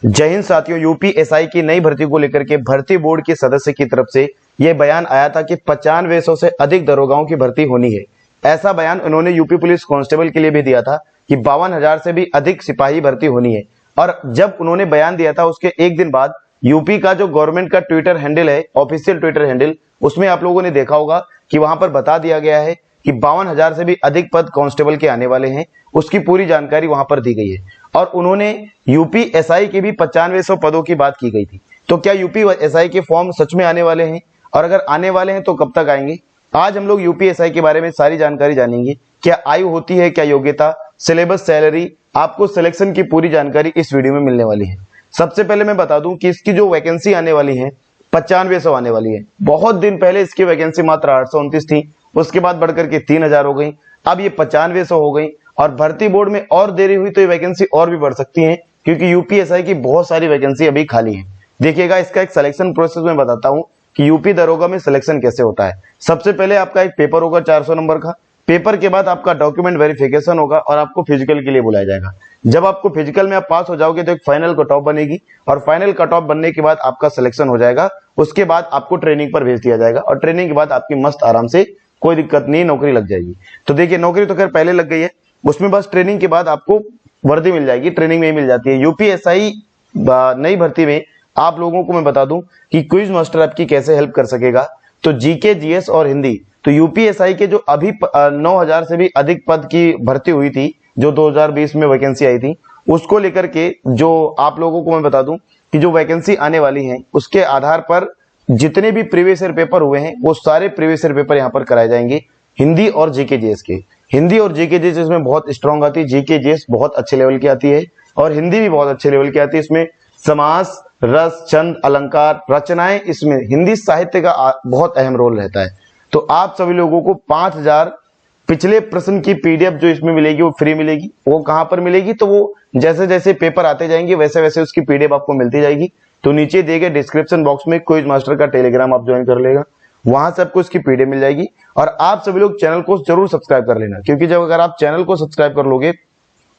जय हिंद साथियों, यूपीएसआई की नई भर्ती को लेकर के भर्ती बोर्ड के सदस्य की तरफ से यह बयान आया था कि 9500 से अधिक दरोगाओं की भर्ती होनी है। ऐसा बयान उन्होंने यूपी पुलिस कांस्टेबल के लिए भी दिया था कि 52,000 से भी अधिक सिपाही भर्ती होनी है। और जब उन्होंने बयान दिया था उसके एक दिन बाद यूपी का जो गवर्नमेंट का ट्विटर हैंडल है, ऑफिशियल ट्विटर हैंडल, उसमें आप लोगों ने देखा होगा कि वहां पर बता दिया गया है कि 52,000 से भी अधिक पद कांस्टेबल के आने वाले हैं। उसकी पूरी जानकारी वहां पर दी गई है और उन्होंने यूपीएसआई के भी 9500 पदों की बात की गई थी। तो क्या यूपीएसआई के फॉर्म सच में आने वाले हैं, और अगर आने वाले हैं तो कब तक आएंगे? आज हम लोग यूपीएसआई के बारे में सारी जानकारी जानेंगे। क्या आयु होती है, क्या योग्यता, सिलेबस, सैलरी, आपको सिलेक्शन की पूरी जानकारी इस वीडियो में मिलने वाली है। सबसे पहले मैं बता दूं कि इसकी जो वैकेंसी आने वाली है 9500 आने वाली है। बहुत दिन पहले इसकी वैकेंसी मात्र 829 थी, उसके बाद बढ़कर के 3000 हो गई, अब ये 9500 हो गई। और भर्ती बोर्ड में और देरी हुई तो ये वैकेंसी और भी बढ़ सकती है, क्योंकि यूपीएसआई की बहुत सारी वैकेंसी अभी खाली है। देखिएगा, इसका एक सिलेक्शन प्रोसेस में बताता हूं कि यूपी दरोगा में सिलेक्शन कैसे होता है। सबसे पहले आपका एक पेपर होगा 400 नंबर का। पेपर के बाद आपका डॉक्यूमेंट वेरिफिकेशन होगा और आपको फिजिकल के लिए बुलाया जाएगा। जब आपको फिजिकल में आप पास हो जाओगे तो एक फाइनल कट ऑफ बनेगी और फाइनल कट ऑफ बनने के बाद आपका सिलेक्शन हो जाएगा। उसके बाद आपको ट्रेनिंग पर भेज दिया जाएगा और ट्रेनिंग के बाद आपकी मस्त आराम से, कोई दिक्कत नहीं, नौकरी लग जाएगी। तो देखिए, नौकरी तो खैर पहले लग गई है, उसमें बस ट्रेनिंग के बाद आपको वर्दी मिल जाएगी, ट्रेनिंग में ही मिल जाती है। यूपीएसआई नई भर्ती में आप लोगों को मैं बता दूं कि क्विज मास्टर आपकी कैसे हेल्प कर सकेगा। तो जीके, जीएस और हिंदी, तो यूपीएसआई के जो अभी 9000 से भी अधिक पद की भर्ती हुई थी, जो 2020 में वैकेंसी आई थी, उसको लेकर के जो आप लोगों को मैं बता दूं कि जो वैकेंसी आने वाली है उसके आधार पर जितने भी प्रीवियस ईयर पेपर हुए हैं वो सारे प्रीवियस ईयर पेपर यहाँ पर कराए जाएंगे, हिंदी और जीके जीएस के। हिंदी और जीके जीएस इसमें बहुत स्ट्रांग आती है, जीके जीएस बहुत अच्छे लेवल की आती है और हिंदी भी बहुत अच्छे लेवल की आती है। इसमें समास, रस, छंद, अलंकार, रचनाएं, इसमें हिंदी साहित्य का बहुत अहम रोल रहता है। तो आप सभी लोगों को 5000 पिछले प्रश्न की पीडीएफ जो इसमें मिलेगी वो फ्री मिलेगी। वो कहां पर मिलेगी? तो वो जैसे जैसे पेपर आते जाएंगे वैसे वैसे उसकी पीडीएफ आपको मिलती जाएगी। तो नीचे दिए गए डिस्क्रिप्शन बॉक्स में क्विज मास्टर का टेलीग्राम आप ज्वाइन कर लेगा, वहां से आपको इसकी पीडीएफ मिल जाएगी। और आप सभी लोग चैनल को जरूर सब्सक्राइब कर लेना, क्योंकि जब अगर आप चैनल को सब्सक्राइब कर लोगे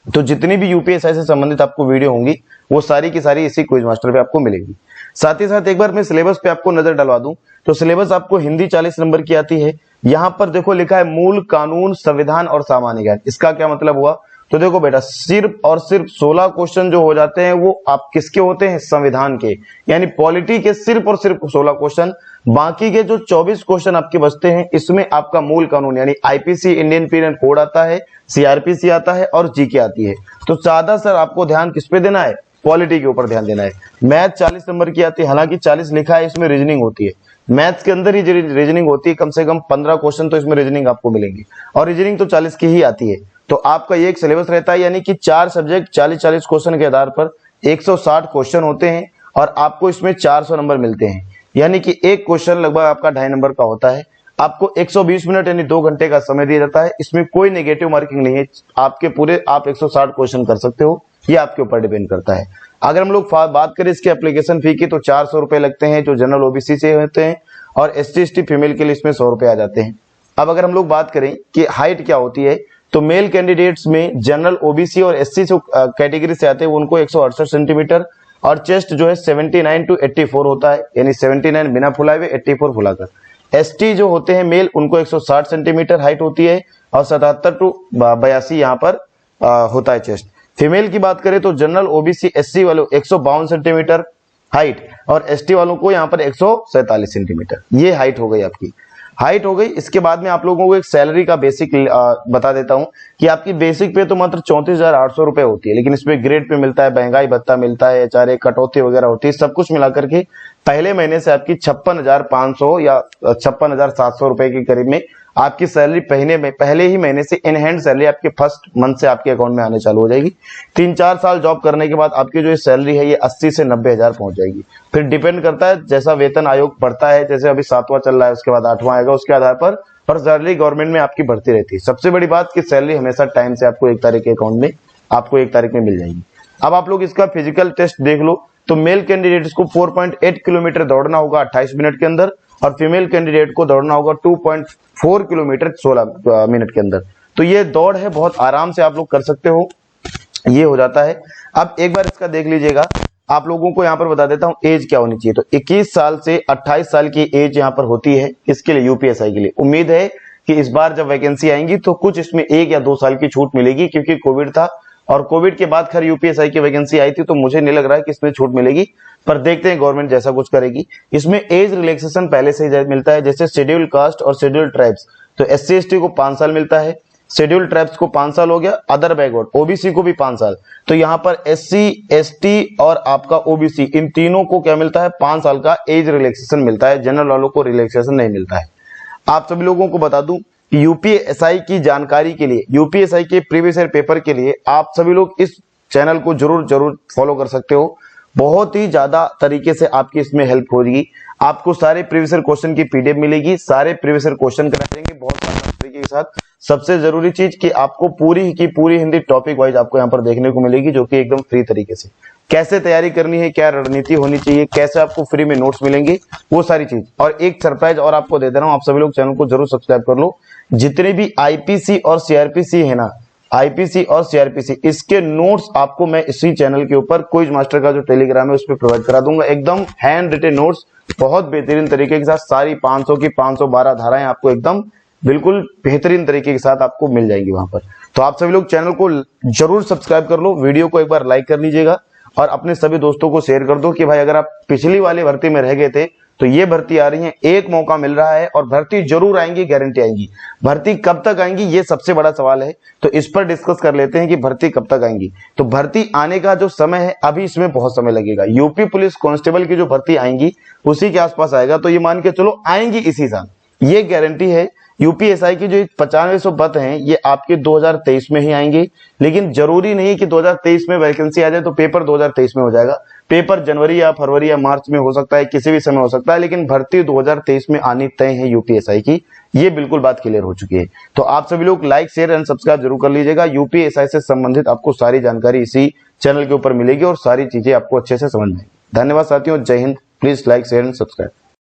तो जितनी भी यूपीएसआई से संबंधित आपको वीडियो होंगी वो सारी की सारी इसी क्विज मास्टर पे आपको मिलेगी। साथ ही साथ एक बार मैं सिलेबस पे आपको नजर डलवा दूं तो सिलेबस आपको हिंदी 40 नंबर की आती है। यहां पर देखो लिखा है मूल, कानून, संविधान और सामान्य ज्ञान। इसका क्या मतलब हुआ? तो देखो बेटा, सिर्फ और सिर्फ 16 क्वेश्चन जो हो जाते हैं वो आप किसके होते हैं? संविधान के, यानी पॉलिटी के सिर्फ और सिर्फ 16 क्वेश्चन। बाकी के जो 24 क्वेश्चन आपके बचते हैं इसमें आपका मूल कानून यानी आईपीसी, इंडियन पीनल कोड आता है, सीआरपीसी आता है और जीके आती है। तो ज्यादा सर आपको ध्यान किस पे देना है? पॉलिटी के ऊपर ध्यान देना है। मैथ 40 नंबर की आती है, हालांकि 40 लिखा है, इसमें रीजनिंग होती है। मैथ्स के अंदर ही रीजनिंग होती है, कम से कम 15 क्वेश्चन तो इसमें रीजनिंग आपको मिलेंगे और रीजनिंग तो 40 की ही आती है। तो आपका ये एक सिलेबस रहता है, यानी कि 4 सब्जेक्ट 40-40 क्वेश्चन के आधार पर 160 क्वेश्चन होते हैं और आपको इसमें 400 नंबर मिलते हैं। यानी कि एक क्वेश्चन लगभग आपका 2.5 नंबर का होता है। आपको 120 मिनट यानी 2 घंटे का समय दिया जाता है। इसमें कोई नेगेटिव मार्किंग नहीं है, आपके पूरे आप 160 क्वेश्चन कर सकते हो, ये आपके ऊपर डिपेंड करता है। अगर हम लोग बात करें इसके एप्लीकेशन फी की तो 400 रुपए लगते हैं जो जनरल ओबीसी से होते हैं, और एसटी एसटी फीमेल के लिए इसमें 100 रुपए आ जाते हैं। अब अगर हम लोग बात करें कि हाइट क्या होती है, तो मेल कैंडिडेट्स में जनरल ओबीसी और एससी कैटेगरी से आते हैं उनको 168 सेंटीमीटर और चेस्ट जो है 79 to 84 होता है, यानी 79 बिना फुलाए हुए, 84 फुलाकर। एसटी जो होते हैं मेल, उनको 160 सेंटीमीटर हाइट होती है और 77 to 82 यहाँ पर होता है चेस्ट। फीमेल की बात करें तो जनरल ओबीसी एससी वालों 152 सेंटीमीटर हाइट और एसटी वालों को यहाँ पर 147 सेंटीमीटर। ये हाइट हो गई, आपकी हाइट हो गई। इसके बाद में आप लोगों को एक सैलरी का बेसिक बता देता हूं कि आपकी बेसिक पे तो मात्र 34,800 रुपए होती है, लेकिन इसमें ग्रेड पे मिलता है, महंगाई भत्ता मिलता है, एचआरए कटौती वगैरह होती है, सब कुछ मिलाकर के पहले महीने से आपकी 56,500 या 56,700 रुपए के करीब में आपकी सैलरी पहले ही महीने से इन हैंड सैलरी आपके फर्स्ट मंथ से आपके अकाउंट में आने चालू हो जाएगी। 3-4 साल जॉब करने के बाद आपकी जो सैलरी है ये 80 से 90,000 पहुंच जाएगी। फिर डिपेंड करता है जैसा वेतन आयोग बढ़ता है, जैसे अभी 7वां चल रहा है उसके बाद 8वां आएगा, उसके आधार पर और सैलरी गवर्नमेंट में आपकी बढ़ती रहती है। सबसे बड़ी बात कि सैलरी हमेशा टाइम से आपको 1 तारीख के अकाउंट में आपको 1 तारीख में मिल जाएगी। अब आप लोग इसका फिजिकल टेस्ट देख लो तो मेल कैंडिडेट्स को 4.8 किलोमीटर दौड़ना होगा 28 मिनट के अंदर और फीमेल कैंडिडेट को दौड़ना होगा 2.4 किलोमीटर 16 मिनट के अंदर। तो ये दौड़ है, बहुत आराम से आप लोग कर सकते हो, ये हो जाता है। अब एक बार इसका देख लीजिएगा, आप लोगों को यहाँ पर बता देता हूँ एज क्या होनी चाहिए। तो 21 साल से 28 साल की एज यहाँ पर होती है इसके लिए, यूपीएसआई के लिए। उम्मीद है कि इस बार जब वैकेंसी आएंगी तो कुछ इसमें 1 या 2 साल की छूट मिलेगी, क्योंकि कोविड था और कोविड के बाद खैर यूपीएसआई की वैकेंसी आई थी, तो मुझे नहीं लग रहा है कि इसमें छूट मिलेगी, पर देखते हैं गवर्नमेंट जैसा कुछ करेगी। इसमें एज रिलैक्सेशन पहले से ही मिलता है, जैसे शेड्यूल कास्ट और शेड्यूल ट्राइब्स, तो SC ST को 5 साल मिलता है, शेड्यूल ट्राइब्स को 5 साल हो गया, अदर बैकवर्ड ओबीसी को भी 5 साल। तो यहाँ पर SC ST और आपका ओबीसी इन तीनों को क्या मिलता है, 5 साल का एज रिलैक्सेशन मिलता है, जनरल वालों को रिलैक्सेशन नहीं मिलता है। आप सभी लोगों को बता दूं कि यूपीएसआई की जानकारी के लिए, यूपीएसआई के प्रीवियस ईयर पेपर के लिए आप सभी लोग इस चैनल को जरूर फॉलो कर सकते हो। बहुत ही ज्यादा तरीके से आपकी इसमें हेल्प होगी। आपको सारे प्रीवियस ईयर क्वेश्चन की पीडीएफ मिलेगी, सारे प्रीवियस ईयर क्वेश्चन कराए जाएंगे बहुत सारे तरीके के साथ। सबसे जरूरी चीज कि आपको पूरी की पूरी हिंदी टॉपिक वाइज आपको यहाँ पर देखने को मिलेगी, जो कि एकदम फ्री तरीके से। कैसे तैयारी करनी है, क्या रणनीति होनी चाहिए, कैसे आपको फ्री में नोट्स मिलेंगे, वो सारी चीज। और एक सरप्राइज और आपको दे दे रहा हूं, आप सभी लोग चैनल को जरूर सब्सक्राइब कर लो। जितने भी आईपीसी और सीआरपीसी है ना, आईपीसी और सीआरपीसी, इसके नोट्स आपको मैं इसी चैनल के ऊपर क्विज मास्टर का जो टेलीग्राम है उस पर प्रोवाइड करा दूंगा। एकदम हैंड रिटन नोट्स बहुत बेहतरीन तरीके के साथ, सारी 500 की 512 धाराएं आपको एकदम बिल्कुल बेहतरीन तरीके के साथ आपको मिल जाएंगी वहां पर। तो आप सभी लोग चैनल को जरूर सब्सक्राइब कर लो, वीडियो को एक बार लाइक कर लीजिएगा और अपने सभी दोस्तों को शेयर कर दो कि भाई अगर आप पिछली वाली भर्ती में रह गए थे तो ये भर्ती आ रही है, एक मौका मिल रहा है और भर्ती जरूर आएंगी, गारंटी आएंगी। भर्ती कब तक आएंगी ये सबसे बड़ा सवाल है, तो इस पर डिस्कस कर लेते हैं कि भर्ती कब तक आएंगी। तो भर्ती आने का जो समय है अभी इसमें बहुत समय लगेगा। यूपी पुलिस कांस्टेबल की जो भर्ती आएंगी उसी के आसपास आएगा, तो ये मान के चलो आएंगी इसी साल, ये गारंटी है। यूपीएसआई की जो 9500 पद हैं ये आपके 2023 में ही आएंगे, लेकिन जरूरी नहीं कि 2023 में वैकेंसी आ जाए तो पेपर 2023 में हो जाएगा। पेपर जनवरी या फरवरी या मार्च में हो सकता है, किसी भी समय हो सकता है, लेकिन भर्ती 2023 में आनी तय है यूपीएसआई की, ये बिल्कुल बात क्लियर हो चुकी है। तो आप सभी लोग लाइक शेयर एंड सब्सक्राइब जरूर कर लीजिएगा। यूपीएसआई से संबंधित आपको सारी जानकारी इसी चैनल के ऊपर मिलेगी और सारी चीजें आपको अच्छे से समझ में आएगी। धन्यवाद साथियों, जय Hind. Please like share and subscribe.